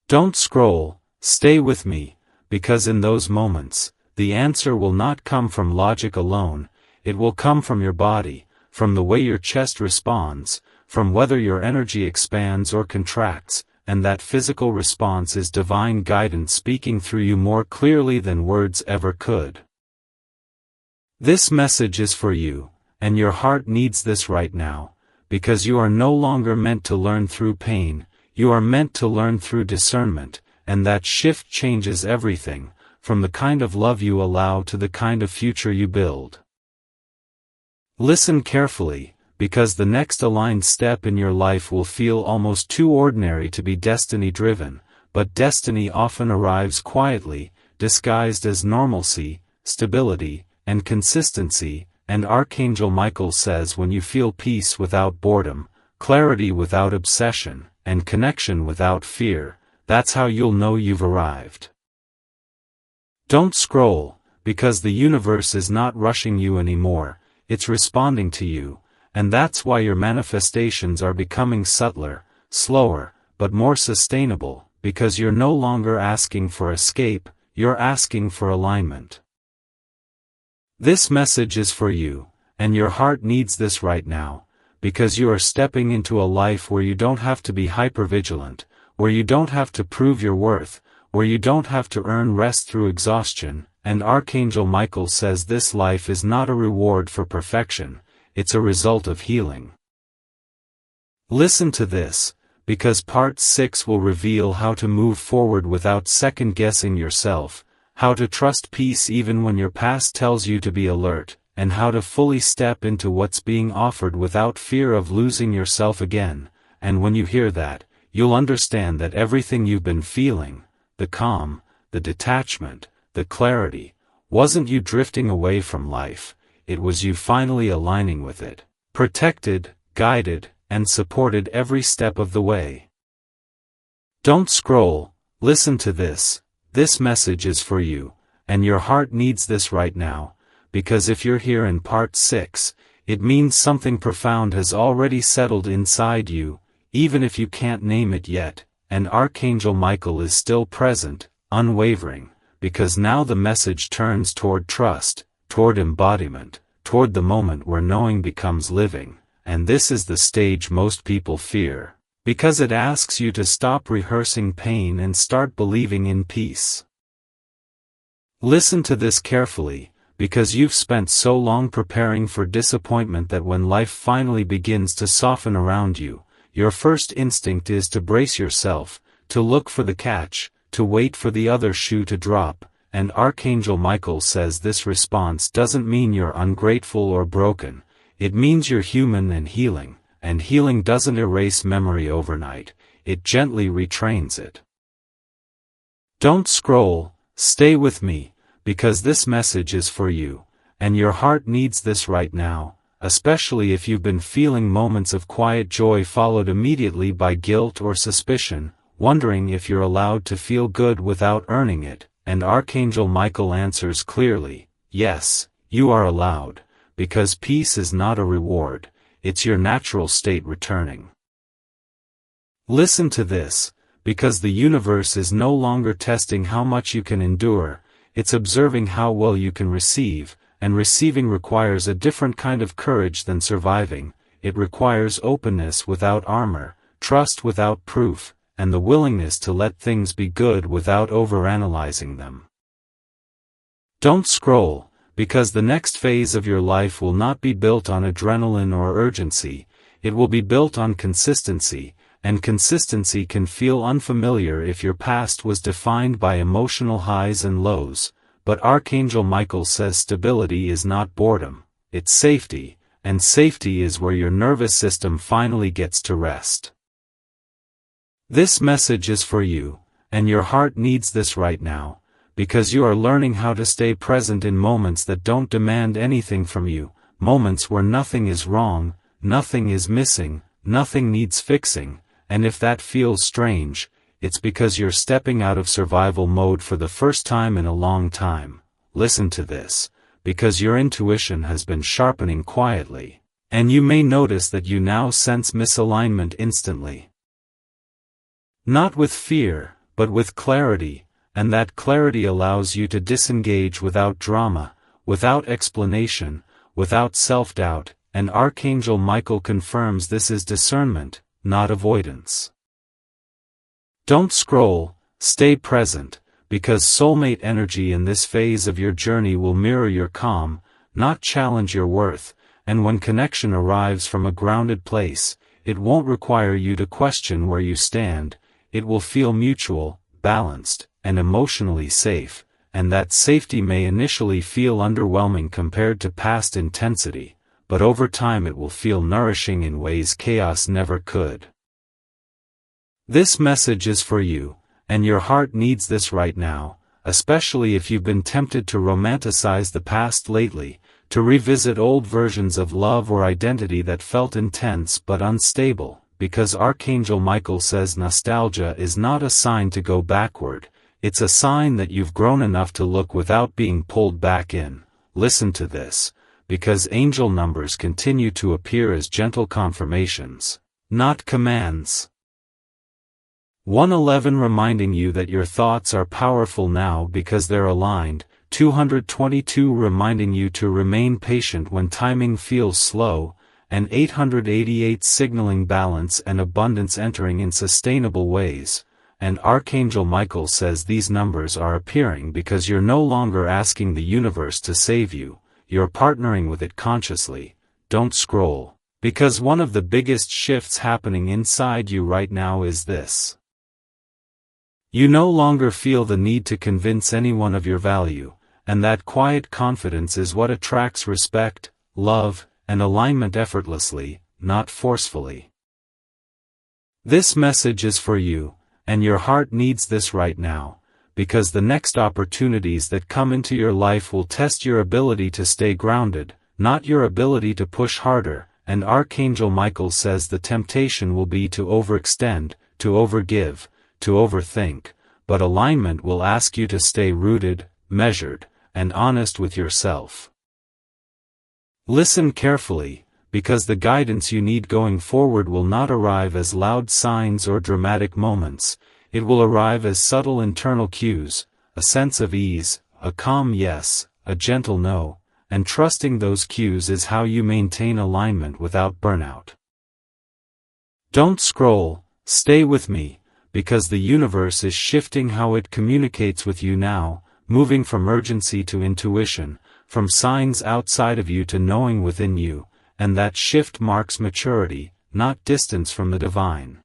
Don't scroll, stay with me, because in those moments, the answer will not come from logic alone, it will come from your body, from the way your chest responds, from whether your energy expands or contracts, and that physical response is divine guidance speaking through you more clearly than words ever could. This message is for you, and your heart needs this right now, because you are no longer meant to learn through pain, you are meant to learn through discernment, and that shift changes everything, from the kind of love you allow to the kind of future you build. Listen carefully, because the next aligned step in your life will feel almost too ordinary to be destiny-driven, but destiny often arrives quietly, disguised as normalcy, stability, and consistency, and Archangel Michael says when you feel peace without boredom, clarity without obsession, and connection without fear, that's how you'll know you've arrived. Don't scroll, because the universe is not rushing you anymore, it's responding to you, and that's why your manifestations are becoming subtler, slower, but more sustainable, because you're no longer asking for escape, you're asking for alignment. This message is for you, and your heart needs this right now, because you are stepping into a life where you don't have to be hypervigilant, where you don't have to prove your worth, where you don't have to earn rest through exhaustion, and Archangel Michael says this life is not a reward for perfection, it's a result of healing. Listen to this, because part 6 will reveal how to move forward without second-guessing yourself, how to trust peace even when your past tells you to be alert, and how to fully step into what's being offered without fear of losing yourself again, and when you hear that, you'll understand that everything you've been feeling, the calm, the detachment, the clarity, wasn't you drifting away from life, it was you finally aligning with it, protected, guided, and supported every step of the way. Don't scroll, listen to this message is for you, and your heart needs this right now, because if you're here in part 6, it means something profound has already settled inside you, even if you can't name it yet, and Archangel Michael is still present, unwavering, because now the message turns toward trust, toward embodiment, toward the moment where knowing becomes living, and this is the stage most people fear, because it asks you to stop rehearsing pain and start believing in peace. Listen to this carefully, because you've spent so long preparing for disappointment that when life finally begins to soften around you, your first instinct is to brace yourself, to look for the catch, to wait for the other shoe to drop, and Archangel Michael says this response doesn't mean you're ungrateful or broken, it means you're human and healing doesn't erase memory overnight, it gently retrains it. Don't scroll, stay with me, because this message is for you, and your heart needs this right now, especially if you've been feeling moments of quiet joy followed immediately by guilt or suspicion, wondering if you're allowed to feel good without earning it, and Archangel Michael answers clearly, yes, you are allowed, because peace is not a reward, it's your natural state returning. Listen to this, because the universe is no longer testing how much you can endure, it's observing how well you can receive, and receiving requires a different kind of courage than surviving. It requires openness without armor, trust without proof, and the willingness to let things be good without overanalyzing them. Don't scroll, because the next phase of your life will not be built on adrenaline or urgency, it will be built on consistency, and consistency can feel unfamiliar if your past was defined by emotional highs and lows, but Archangel Michael says stability is not boredom, it's safety, and safety is where your nervous system finally gets to rest. This message is for you, and your heart needs this right now, because you are learning how to stay present in moments that don't demand anything from you, moments where nothing is wrong, nothing is missing, nothing needs fixing, and if that feels strange, it's because you're stepping out of survival mode for the first time in a long time. Listen to this, because your intuition has been sharpening quietly, and you may notice that you now sense misalignment instantly. Not with fear, but with clarity, and that clarity allows you to disengage without drama, without explanation, without self-doubt, and Archangel Michael confirms this is discernment, not avoidance. Don't scroll, stay present, because soulmate energy in this phase of your journey will mirror your calm, not challenge your worth, and when connection arrives from a grounded place, it won't require you to question where you stand, it will feel mutual, balanced, and emotionally safe, and that safety may initially feel underwhelming compared to past intensity, but over time it will feel nourishing in ways chaos never could. This message is for you, and your heart needs this right now, especially if you've been tempted to romanticize the past lately, to revisit old versions of love or identity that felt intense but unstable, because Archangel Michael says nostalgia is not a sign to go backward, it's a sign that you've grown enough to look without being pulled back in. Listen to this, because angel numbers continue to appear as gentle confirmations, not commands. 111 reminding you that your thoughts are powerful now because they're aligned, 222 reminding you to remain patient when timing feels slow, and 888 signaling balance and abundance entering in sustainable ways, and Archangel Michael says these numbers are appearing because you're no longer asking the universe to save you, you're partnering with it consciously. Don't scroll, because one of the biggest shifts happening inside you right now is this. You no longer feel the need to convince anyone of your value, and that quiet confidence is what attracts respect, love, and alignment effortlessly, not forcefully. This message is for you, and your heart needs this right now, because the next opportunities that come into your life will test your ability to stay grounded, not your ability to push harder, and Archangel Michael says the temptation will be to overextend, to overgive, to overthink, but alignment will ask you to stay rooted, measured, and honest with yourself. Listen carefully, because the guidance you need going forward will not arrive as loud signs or dramatic moments, it will arrive as subtle internal cues, a sense of ease, a calm yes, a gentle no, and trusting those cues is how you maintain alignment without burnout. Don't scroll, stay with me, because the universe is shifting how it communicates with you now, moving from urgency to intuition, from signs outside of you to knowing within you, and that shift marks maturity, not distance from the divine.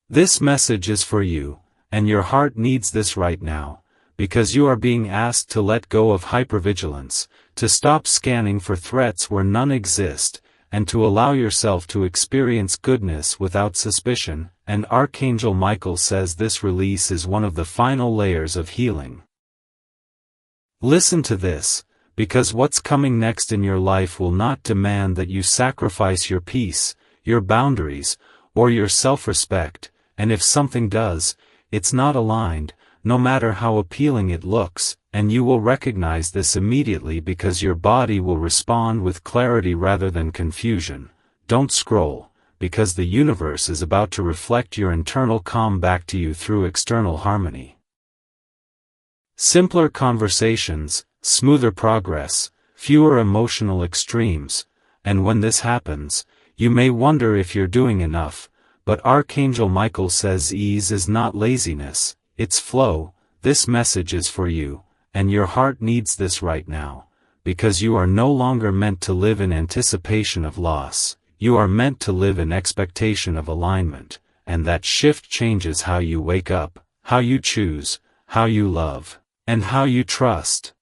This message is for you, and your heart needs this right now, because you are being asked to let go of hypervigilance, to stop scanning for threats where none exist, and to allow yourself to experience goodness without suspicion, and Archangel Michael says this release is one of the final layers of healing. Listen to this, because what's coming next in your life will not demand that you sacrifice your peace, your boundaries, or your self-respect, and if something does, it's not aligned, no matter how appealing it looks, and you will recognize this immediately because your body will respond with clarity rather than confusion. Don't scroll, because the universe is about to reflect your internal calm back to you through external harmony. Simpler conversations, smoother progress, fewer emotional extremes, and when this happens, you may wonder if you're doing enough, but Archangel Michael says ease is not laziness, it's flow. This message is for you, and your heart needs this right now, because you are no longer meant to live in anticipation of loss, you are meant to live in expectation of alignment, and that shift changes how you wake up, how you choose, how you love, and how you trust.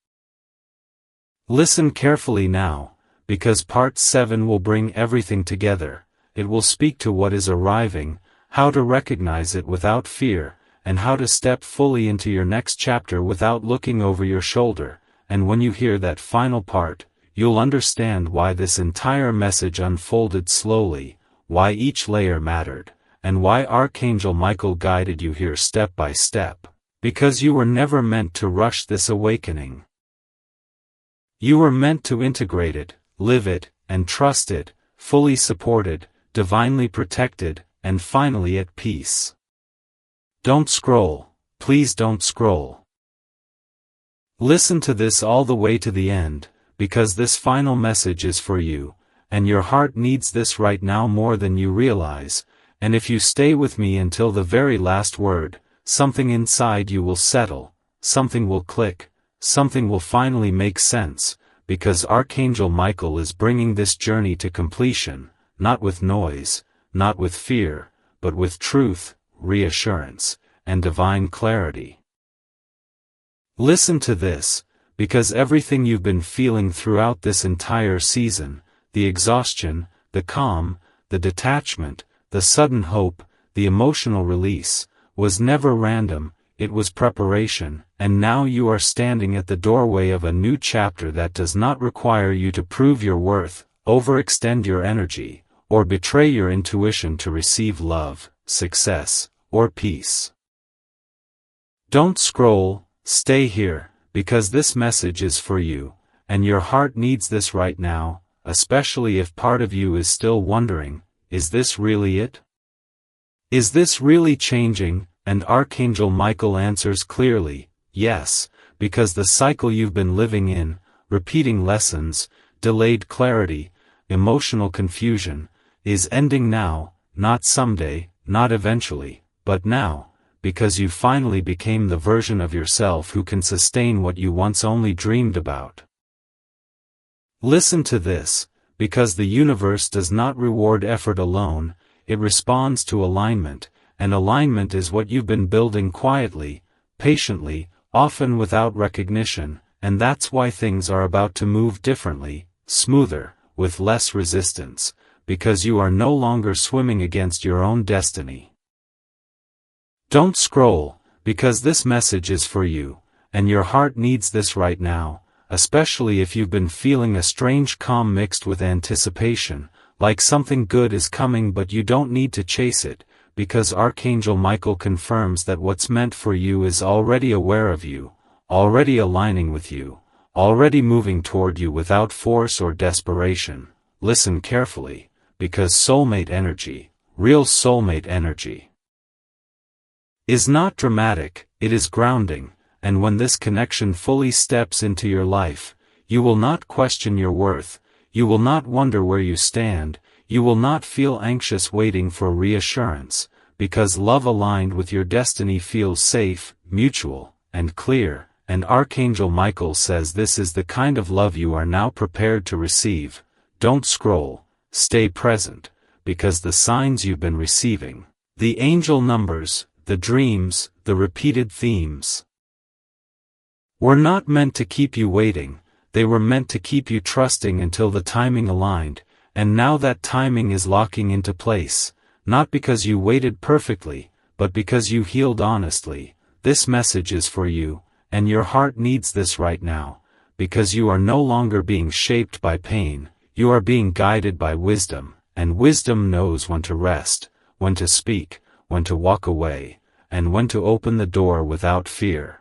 Listen carefully now, because part 7 will bring everything together. It will speak to what is arriving, how to recognize it without fear, and how to step fully into your next chapter without looking over your shoulder. And when you hear that final part, you'll understand why this entire message unfolded slowly, why each layer mattered, and why Archangel Michael guided you here step by step, because you were never meant to rush this awakening. You were meant to integrate it, live it, and trust it, fully supported, divinely protected, and finally at peace. Don't scroll, please don't scroll. Listen to this all the way to the end, because this final message is for you, and your heart needs this right now more than you realize, and if you stay with me until the very last word, something inside you will settle, something will click, something will finally make sense, because Archangel Michael is bringing this journey to completion, not with noise, not with fear, but with truth, reassurance, and divine clarity. Listen to this, because everything you've been feeling throughout this entire season, the exhaustion, the calm, the detachment, the sudden hope, the emotional release, was never random, it was preparation, and now you are standing at the doorway of a new chapter that does not require you to prove your worth, overextend your energy, or betray your intuition to receive love, success, or peace. Don't scroll, stay here, because this message is for you, and your heart needs this right now, especially if part of you is still wondering, is this really it? Is this really changing? And Archangel Michael answers clearly, yes, because the cycle you've been living in, repeating lessons, delayed clarity, emotional confusion, is ending now, not someday, not eventually, but now, because you finally became the version of yourself who can sustain what you once only dreamed about. Listen to this, because the universe does not reward effort alone, it responds to alignment, and alignment is what you've been building quietly, patiently, often without recognition, and that's why things are about to move differently, smoother, with less resistance, because you are no longer swimming against your own destiny. Don't scroll, because this message is for you, and your heart needs this right now, especially if you've been feeling a strange calm mixed with anticipation, like something good is coming but you don't need to chase it, because Archangel Michael confirms that what's meant for you is already aware of you, already aligning with you, already moving toward you without force or desperation. Listen carefully, because soulmate energy, real soulmate energy, is not dramatic, it is grounding, and when this connection fully steps into your life, you will not question your worth, you will not wonder where you stand, you will not feel anxious waiting for reassurance, because love aligned with your destiny feels safe, mutual, and clear, and Archangel Michael says this is the kind of love you are now prepared to receive. Don't scroll, stay present, because the signs you've been receiving, the angel numbers, the dreams, the repeated themes, were not meant to keep you waiting, they were meant to keep you trusting until the timing aligned, and now that timing is locking into place, not because you waited perfectly, but because you healed honestly. This message is for you, and your heart needs this right now, because you are no longer being shaped by pain, you are being guided by wisdom, and wisdom knows when to rest, when to speak, when to walk away, and when to open the door without fear.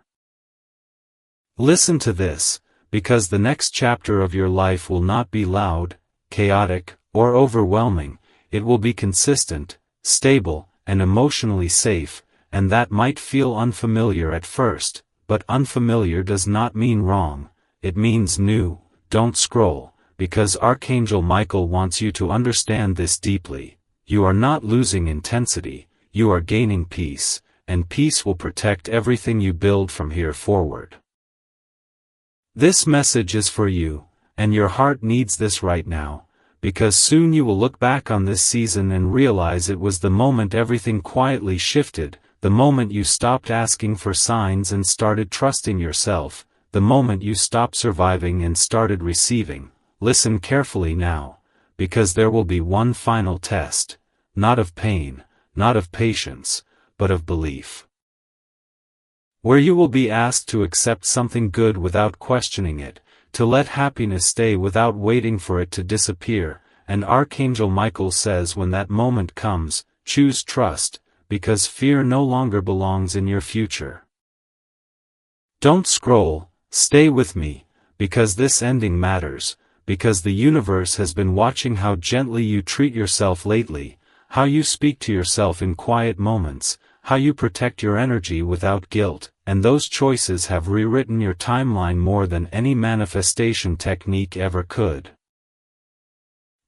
Listen to this, because the next chapter of your life will not be loud, chaotic, or overwhelming, it will be consistent, stable, and emotionally safe, and that might feel unfamiliar at first, but unfamiliar does not mean wrong, it means new. Don't scroll, because Archangel Michael wants you to understand this deeply. You are not losing intensity, you are gaining peace, and peace will protect everything you build from here forward. This message is for you, and your heart needs this right now, because soon you will look back on this season and realize it was the moment everything quietly shifted, the moment you stopped asking for signs and started trusting yourself, the moment you stopped surviving and started receiving. Listen carefully now, because there will be one final test, not of pain, not of patience, but of belief. Where you will be asked to accept something good without questioning it, to let happiness stay without waiting for it to disappear, and Archangel Michael says when that moment comes, choose trust, because fear no longer belongs in your future. Don't scroll, stay with me, because this ending matters, because the universe has been watching how gently you treat yourself lately, how you speak to yourself in quiet moments, how you protect your energy without guilt, and those choices have rewritten your timeline more than any manifestation technique ever could.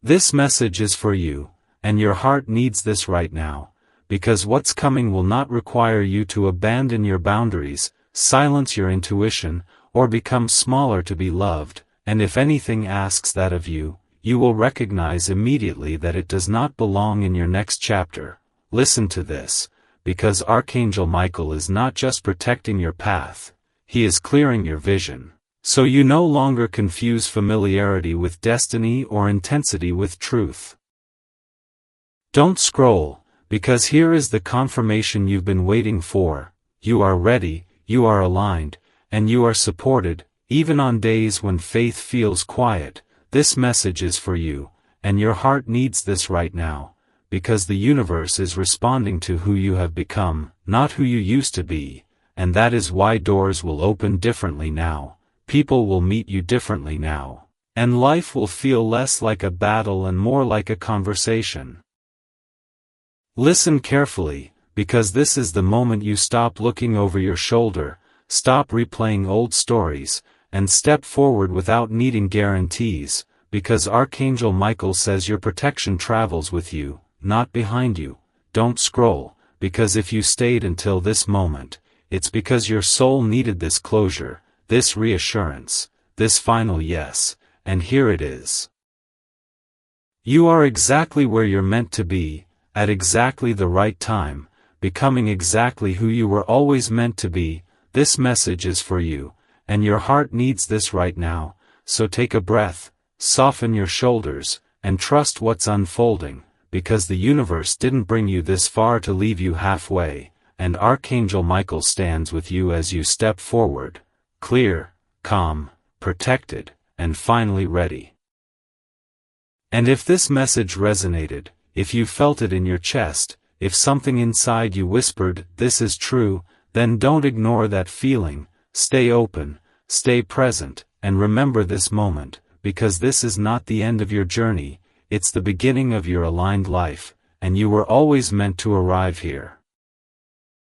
This message is for you, and your heart needs this right now, because what's coming will not require you to abandon your boundaries, silence your intuition, or become smaller to be loved, and if anything asks that of you, you will recognize immediately that it does not belong in your next chapter. Listen to this, because Archangel Michael is not just protecting your path, he is clearing your vision, so you no longer confuse familiarity with destiny or intensity with truth. Don't scroll, because here is the confirmation you've been waiting for. You are ready, you are aligned, and you are supported, even on days when faith feels quiet. This message is for you, and your heart needs this right now, because the universe is responding to who you have become, not who you used to be, and that is why doors will open differently now, people will meet you differently now, and life will feel less like a battle and more like a conversation. Listen carefully, because this is the moment you stop looking over your shoulder, stop replaying old stories, and step forward without needing guarantees, because Archangel Michael says your protection travels with you, not behind you. Don't scroll, because if you stayed until this moment, it's because your soul needed this closure, this reassurance, this final yes, and here it is. You are exactly where you're meant to be, at exactly the right time, becoming exactly who you were always meant to be. This message is for you, and your heart needs this right now, so take a breath, soften your shoulders, and trust what's unfolding, because the universe didn't bring you this far to leave you halfway, and Archangel Michael stands with you as you step forward, clear, calm, protected, and finally ready. And if this message resonated, if you felt it in your chest, if something inside you whispered, "This is true," then don't ignore that feeling, stay open, stay present, and remember this moment, because this is not the end of your journey, it's the beginning of your aligned life, and you were always meant to arrive here.